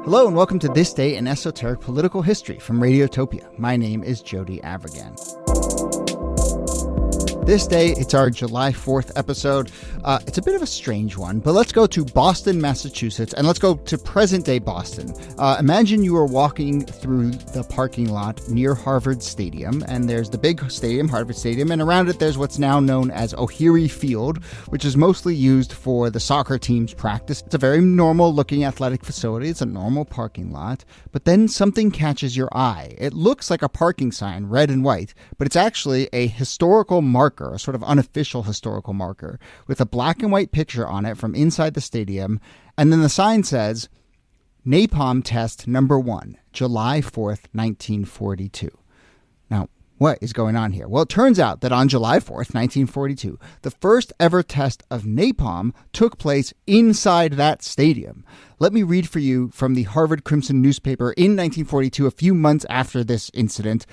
Hello and welcome to This Day in Esoteric Political History from Radiotopia. My name is Jody Avirgan. This day, it's our July 4th episode. It's a bit of a strange one, but let's go to Boston, Massachusetts, and let's go to present-day Boston. Imagine you are walking through the parking lot near Harvard Stadium, and there's the big stadium, Harvard Stadium, and around it there's what's now known as O'Heary Field, which is mostly used for the soccer team's practice. It's a very normal-looking athletic facility. It's a normal parking lot, but then something catches your eye. It looks like a parking sign, red and white, but it's actually a historical marker, a sort of unofficial historical marker, with a black and white picture on it from inside the stadium. And then the sign says, Napalm Test Number 1, July 4th, 1942. Now, what is going on here? Well, it turns out that on July 4th, 1942, the first ever test of napalm took place inside that stadium. Let me read for you from the Harvard Crimson newspaper in 1942, a few months after this incident.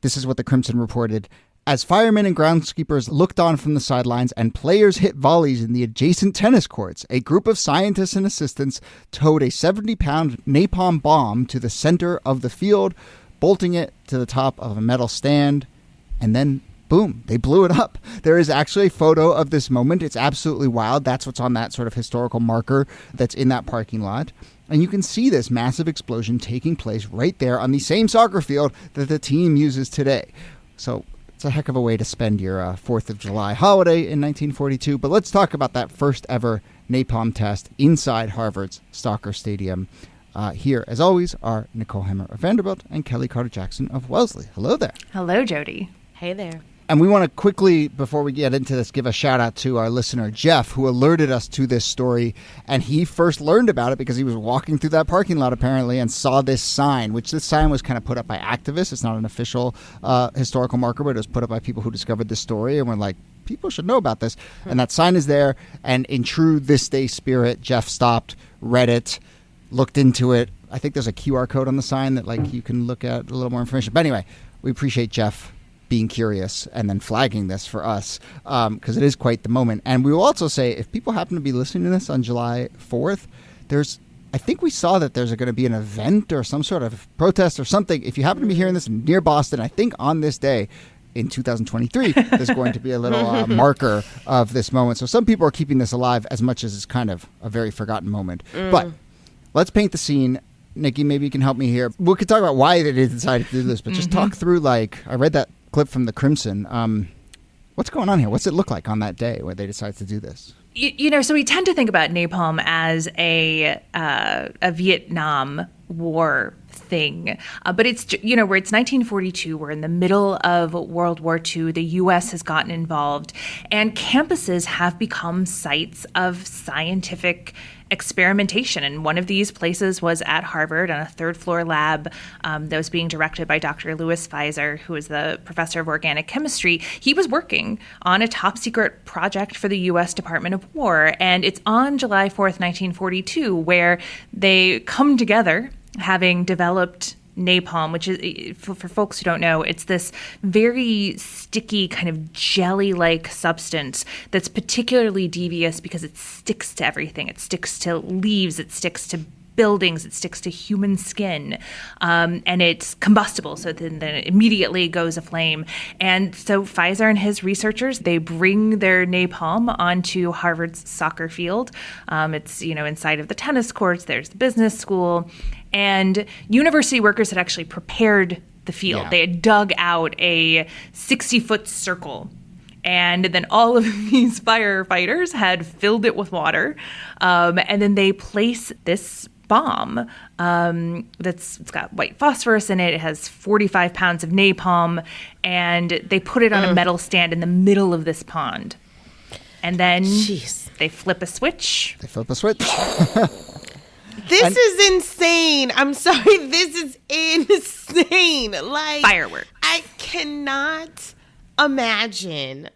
This is what the Crimson reported. As firemen and groundskeepers looked on from the sidelines and players hit volleys in the adjacent tennis courts, a group of scientists and assistants towed a 70-pound napalm bomb to the center of the field, bolting it to the top of a metal stand, and then, boom, they blew it up. There is actually a photo of this moment. It's absolutely wild. That's what's on that sort of historical marker that's in that parking lot. And you can see this massive explosion taking place right there on the same soccer field that the team uses today. So it's a heck of a way to spend your 4th of July holiday in 1942. But let's talk about that first ever napalm test inside Harvard's soccer stadium. Here, as always, are Nicole Hammer of Vanderbilt and Kellie Carter-Jackson of Wellesley. Hello there. Hello, Jody. Hey there. And we want to quickly, before we get into this, give a shout out to our listener, Jeff, who alerted us to this story. And he first learned about it because he was walking through that parking lot, apparently, and saw this sign, which this sign was kind of put up by activists. It's not an official historical marker, but it was put up by people who discovered this story and were like, people should know about this. And that sign is there. And in true This Day spirit, Jeff stopped, read it, looked into it. I think there's a QR code on the sign that you can look at a little more information. But anyway, we appreciate Jeff being curious and then flagging this for us because it is quite the moment. And we will also say, if people happen to be listening to this on July 4th, I think we saw that there's going to be an event or some sort of protest or something. If you happen to be hearing this near Boston, I think on this day in 2023, there's going to be a little marker of this moment. So some people are keeping this alive as much as it's kind of a very forgotten moment. But let's paint the scene. NIki, maybe you can help me here. We could talk about why they decided to do this, but just talk through, I read that clip from the Crimson. What's going on here? What's it look like on that day where they decide to do this? So we tend to think about napalm as a Vietnam War thing, but it's where it's 1942, we're in the middle of World War II, the U.S. has gotten involved, and campuses have become sites of scientific experimentation. And one of these places was at Harvard on a third-floor lab that was being directed by Dr. Louis Pfizer, who is the professor of organic chemistry. He was working on a top-secret project for the U.S. Department of War, and it's on July 4th, 1942, where they come together, having developed napalm, which is, for folks who don't know, it's this very sticky kind of jelly-like substance that's particularly devious because it sticks to everything. It sticks to leaves, it sticks to buildings, it sticks to human skin, and it's combustible, so then it immediately goes aflame. And so Pfizer and his researchers, they bring their napalm onto Harvard's soccer field. It's, inside of the tennis courts, there's the business school, and university workers had actually prepared the field. Yeah. They had dug out a 60-foot circle. And then all of these firefighters had filled it with water. And then they place this bomb it's got white phosphorus in it. It has 45 pounds of napalm. And they put it on a metal stand in the middle of this pond. And then they flip a switch. This is insane. I'm sorry. This is insane. Fireworks. I cannot imagine.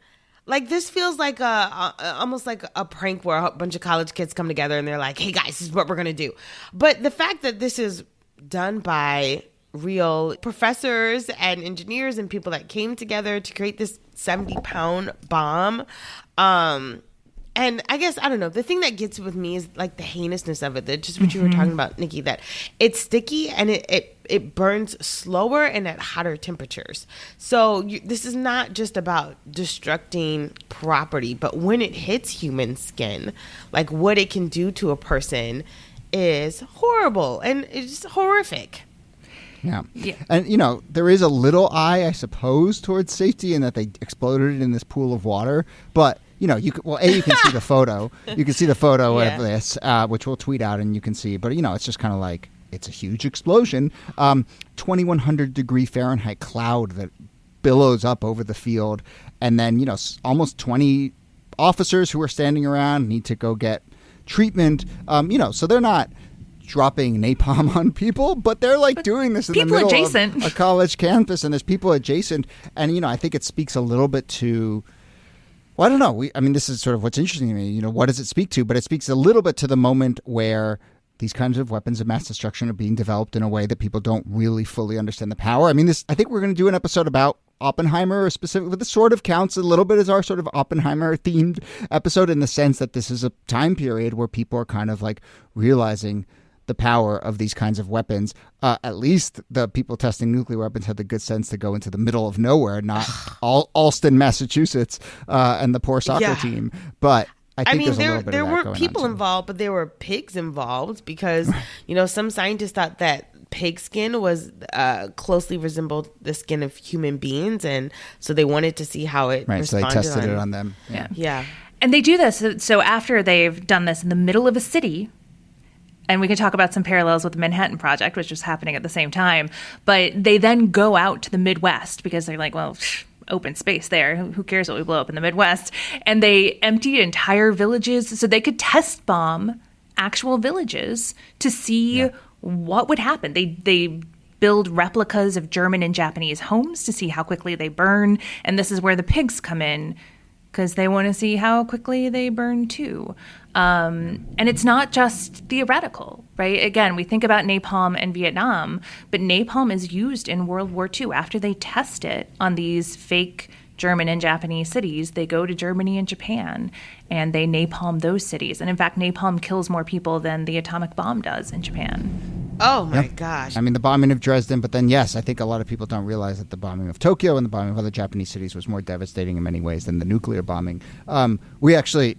This feels like almost like a prank where a bunch of college kids come together and they're like, hey guys, this is what we're going to do. But the fact that this is done by real professors and engineers and people that came together to create this 70-pound bomb, And I guess, I don't know, the thing that gets with me is like the heinousness of it, that just what you were talking about, Nikki, that it's sticky and it burns slower and at hotter temperatures. So this is not just about destructing property, but when it hits human skin, like what it can do to a person is horrible and it's horrific. Yeah. And, there is a little eye, I suppose, towards safety in that they exploded it in this pool of water. But, you can see the photo. You can see the photo of this, which we'll tweet out and you can see. But, it's just kind of like, it's a huge explosion. 2,100 degree Fahrenheit cloud that billows up over the field. And then, almost 20 officers who are standing around need to go get treatment. So they're not dropping napalm on people, but they're like doing this in the middle of a college campus, and there's people adjacent. And, I think it speaks a little bit to, well, I don't know. This is sort of what's interesting to me. What does it speak to? But it speaks a little bit to the moment where these kinds of weapons of mass destruction are being developed in a way that people don't really fully understand the power. I think we're going to do an episode about Oppenheimer, or specifically, this sort of counts a little bit as our sort of Oppenheimer themed episode, in the sense that this is a time period where people are kind of like realizing the power of these kinds of weapons. At least the people testing nuclear weapons had the good sense to go into the middle of nowhere, not Alston, Massachusetts, and the poor soccer team. But I think there's a little bit of that there weren't going people on, involved, but there were pigs involved, because some scientists thought that pig skin was closely resembled the skin of human beings, and so they wanted to see how it responded. So they tested it on them. Yeah. And they do this. So after they've done this in the middle of a city, and we can talk about some parallels with the Manhattan Project, which was happening at the same time. But they then go out to the Midwest because they're like, well, open space there. Who cares what we blow up in the Midwest? And they emptied entire villages so they could test bomb actual villages to see what would happen. They build replicas of German and Japanese homes to see how quickly they burn. And this is where the pigs come in, because they want to see how quickly they burn too. And it's not just theoretical, right? Again, we think about napalm and Vietnam, but napalm is used in World War II. After they test it on these fake German and Japanese cities, they go to Germany and Japan and they napalm those cities. And in fact, napalm kills more people than the atomic bomb does in Japan. Oh my gosh. The bombing of Dresden, but then yes, I think a lot of people don't realize that the bombing of Tokyo and the bombing of other Japanese cities was more devastating in many ways than the nuclear bombing. We actually,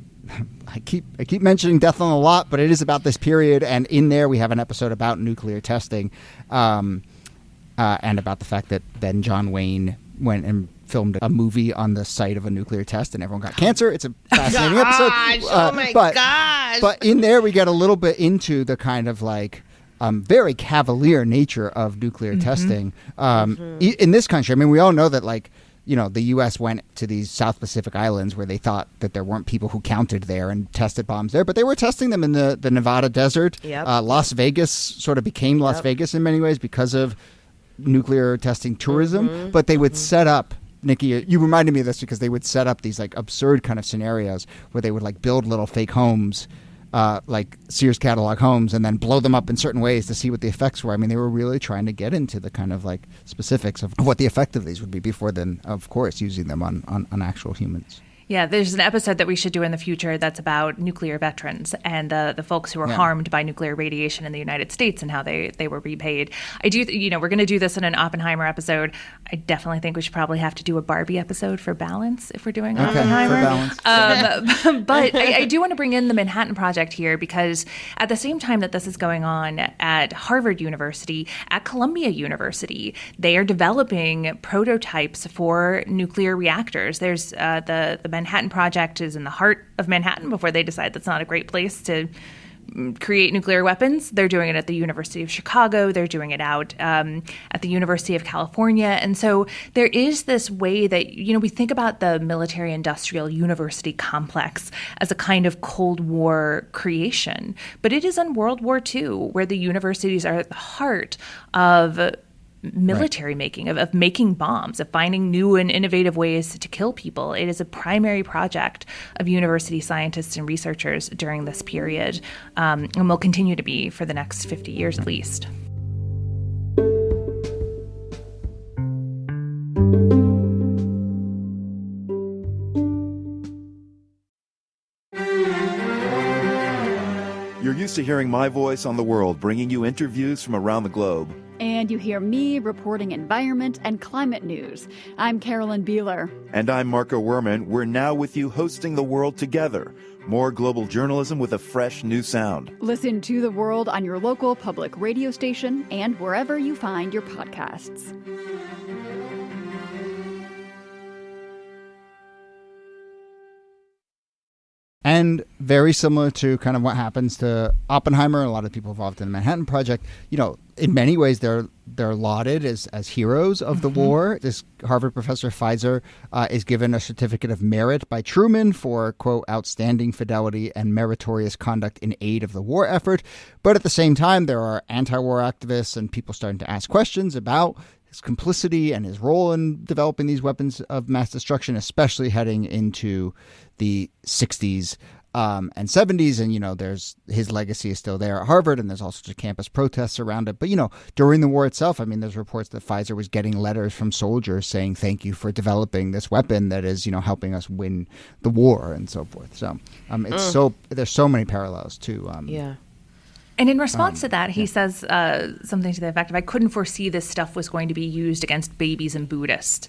I keep mentioning Deathlon a lot, but it is about this period, and in there we have an episode about nuclear testing, and about the fact that then John Wayne went and filmed a movie on the site of a nuclear test and everyone got cancer. It's a fascinating episode. Oh my gosh. But in there we get a little bit into the kind of like very cavalier nature of nuclear testing. In this country, we all know that the U.S. went to these South Pacific islands where they thought that there weren't people who counted there and tested bombs there, but they were testing them in the Nevada desert. Las Vegas sort of became Las Vegas in many ways because of nuclear testing tourism, but they would set up, Nikki, you reminded me of this because they would set up these like absurd kind of scenarios where they would like build little fake homes, like Sears catalog homes, and then blow them up in certain ways to see what the effects were. They were really trying to get into the kind of like specifics of what the effect of these would be before then, of course, using them on actual humans. Yeah, there's an episode that we should do in the future that's about nuclear veterans and the folks who were harmed by nuclear radiation in the United States and how they were repaid. I do, we're going to do this in an Oppenheimer episode. I definitely think we should probably have to do a Barbie episode for balance if we're doing Oppenheimer. For balance. But I do want to bring in the Manhattan Project here because at the same time that this is going on at Harvard University, at Columbia University, they are developing prototypes for nuclear reactors. There's the Manhattan Project is in the heart of Manhattan before they decide that's not a great place to create nuclear weapons. They're doing it at the University of Chicago. They're doing it out at the University of California. And so there is this way that, we think about the military-industrial university complex as a kind of Cold War creation. But it is in World War II where the universities are at the heart of military making, of making bombs, of finding new and innovative ways to kill people. It is a primary project of university scientists and researchers during this period, and will continue to be for the next 50 years at least. You're used to hearing my voice on the world, bringing you interviews from around the globe. And you hear me reporting environment and climate news. I'm Carolyn Beeler. And I'm Marco Werman. We're now with you hosting The World Together. More global journalism with a fresh new sound. Listen to The World on your local public radio station and wherever you find your podcasts. And very similar to kind of what happens to Oppenheimer, a lot of people involved in the Manhattan Project, you know, in many ways they're lauded as heroes of the war. This Harvard professor, Pfizer, is given a certificate of merit by Truman for, quote, outstanding fidelity and meritorious conduct in aid of the war effort. But at the same time, there are anti-war activists and people starting to ask questions about his complicity and his role in developing these weapons of mass destruction, especially heading into the 60s and 70s. And, you know, there's his legacy is still there at Harvard, and there's all sorts of campus protests around it. But, you know, during the war itself, I mean, there's reports that Pfizer was getting letters from soldiers saying, thank you for developing this weapon that is, you know, helping us win the war and so forth. So there's so many parallels to. And in response to that, he says something to the effect of, I couldn't foresee this stuff was going to be used against babies and Buddhists.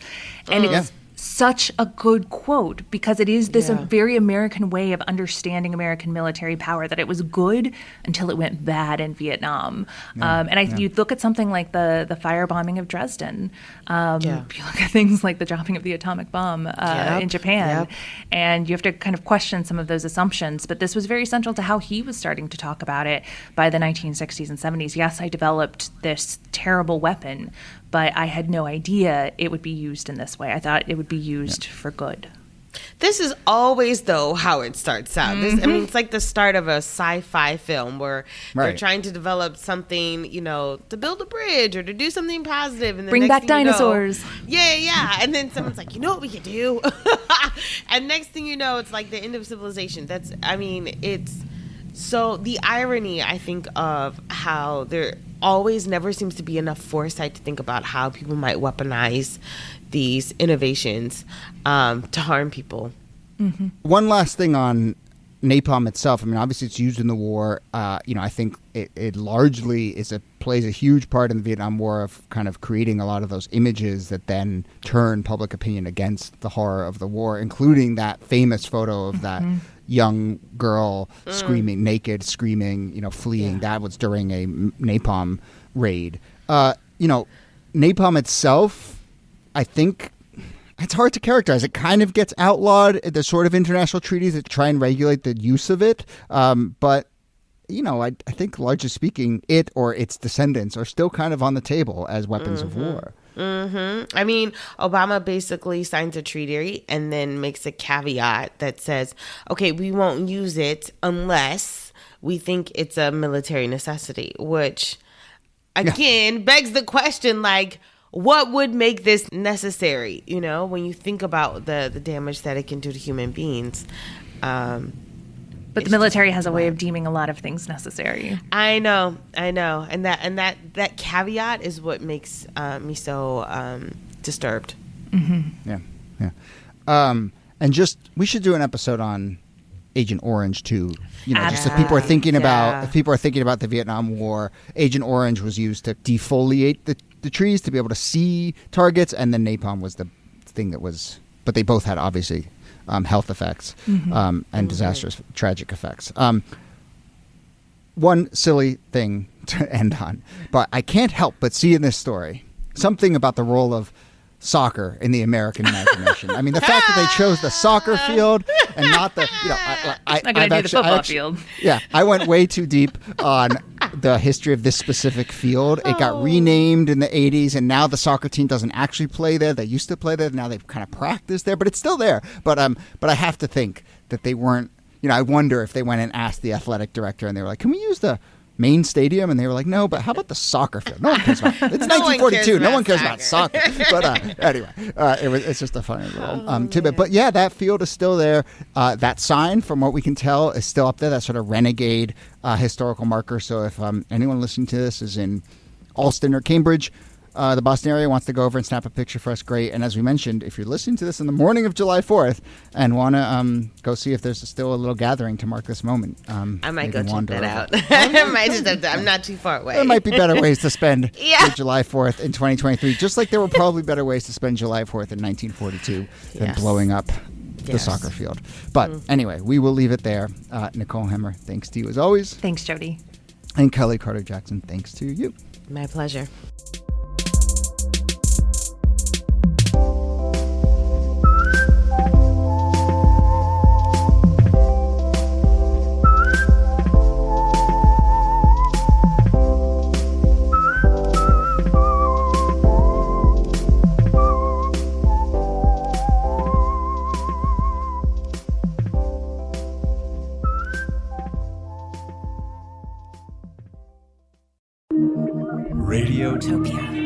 And it's such a good quote because it is this very American way of understanding American military power, that it was good until it went bad in Vietnam. You look at something like the firebombing of Dresden. If you look at things like the dropping of the atomic bomb in Japan, and you have to kind of question some of those assumptions. But this was very central to how he was starting to talk about it by the 1960s and 70s. Yes, I developed this terrible weapon, but I had no idea it would be used in this way. I thought it would be used for good. This is always, though, how it starts out. It's like the start of a sci-fi film where they're trying to develop something, you know, to build a bridge or to do something positive. And then bring back dinosaurs. And then someone's like, you know what we could do? And next thing you know, it's like the end of civilization. It's so the irony, I think, of how there always never seems to be enough foresight to think about how people might weaponize these innovations to harm people. One last thing on napalm itself. I mean, obviously it's used in the war. I think it largely plays a huge part in the Vietnam War of kind of creating a lot of those images that then turn public opinion against the horror of the war, including that famous photo of that young girl naked, screaming, you know, fleeing. That was during a napalm raid. Napalm itself, I think it's hard to characterize. It kind of gets outlawed. There's sort of international treaties that try and regulate the use of it. But, you know, I think largely speaking, it or its descendants are still kind of on the table as weapons of war. I mean, Obama basically signs a treaty and then makes a caveat that says, okay, we won't use it unless we think it's a military necessity, which, again, begs the question, like, what would make this necessary, you know, when you think about the damage that it can do to human beings? But the military has a way of deeming a lot of things necessary. I know. And that caveat is what makes me so disturbed. Yeah. And we should do an episode on Agent Orange too. You know, just if people are thinking about the Vietnam War, Agent Orange was used to defoliate the trees to be able to see targets, and then napalm was the thing that was. But they both had obviously health effects and disastrous, tragic effects. One silly thing to end on, but I can't help but see in this story something about the role of soccer in the American imagination. I mean, the fact that they chose the soccer field and not the, you know, I'm not going to do the football field. Yeah, I went way too deep on the history of this specific field. It got renamed in the 80s, and now the soccer team doesn't actually play there. They used to play there. Now they've kind of practiced there, but it's still there. But I have to think that they weren't, you know, I wonder if they went and asked the athletic director and they were like, can we use the main stadium? And they were like, no, but how about the soccer field? No one cares about it. It's 1942. No one cares about soccer. But anyway, it's just a funny little tidbit. But yeah, that field is still there. That sign, from what we can tell, is still up there. That sort of renegade historical marker. So if anyone listening to this is in Alston or Cambridge, the Boston area wants to go over and snap a picture for us, great. And as we mentioned, if you're listening to this in the morning of July 4th and want to go see if there's still a little gathering to mark this moment, I might go check wander that over. out. I might just have to, I'm not too far away. There might be better ways to spend Yeah. July 4th in 2023, just like there were probably better ways to spend July 4th in 1942 than Yes. blowing up the Yes. soccer field. But anyway, we will leave it there. Nicole Hemmer, thanks to you as always. Thanks, Jody. And Kellie Carter-Jackson, thanks to you. My pleasure. Radiotopia.